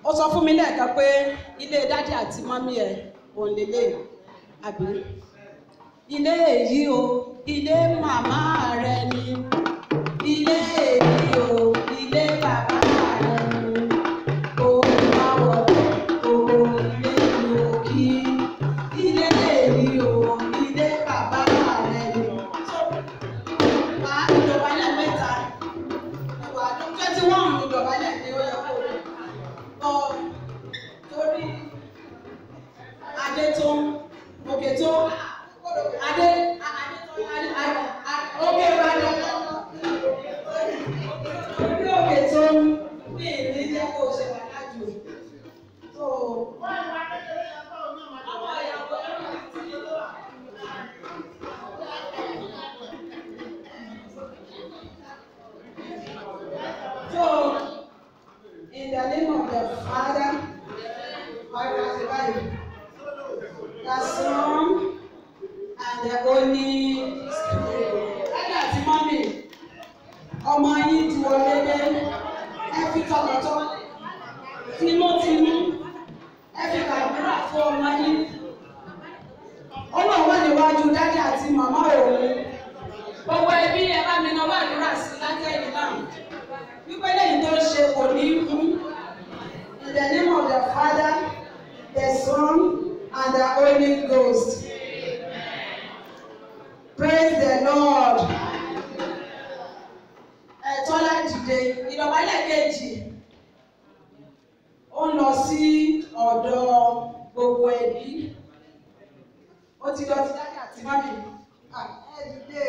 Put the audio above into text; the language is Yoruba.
Ó sọ fún mi lẹ́ẹ̀kan pé ilé dádì àti mọ́mí ẹ̀ òun lélẹ̀ àbí ilé èyí o ilé màmá rẹ ni ilé èyí o ilé bàbá rẹ ni kò má wọlé o ilé èyí o kí ilé èyí o ilé bàbá rẹ ni. Máa ń dọ̀bálẹ̀ mẹ́ta ìwà àdó 21 ní dọ̀bálẹ̀ ní ó yẹ kó rí. Torí adé tó òkè tó adé òkè ìbàdàn torí òkè tó ní ìlú jẹ́ kó ṣe wàlájú tó in the name of the Father, the Son, and the Holy Spirit. Daddy àti mọ́mì, ọmọ yín ti wọlé dé, ẹ fi tọkàntọkàn, tinútinú, ẹ fi gbàdúrà fún ọmọ yín. Ọlọ́run wà níwájú daddy àti màmá òun. Gbogbo ẹbí ẹ bá mi náwó àdúrà sí lákẹ́yìn náà. Wípé lẹ́yìn tó ṣe kò ní kú. In the name of the Father, the Son, and the Holy Ghost. Praise the Lord. Tọ́lá dìde, ìdọ̀bálẹ̀ kejì. Ó lọ sí ọ̀dọ̀ gbogbo ẹbí. Ó ti lọ ti dájú àti mọ́mì. Ẹ dìde.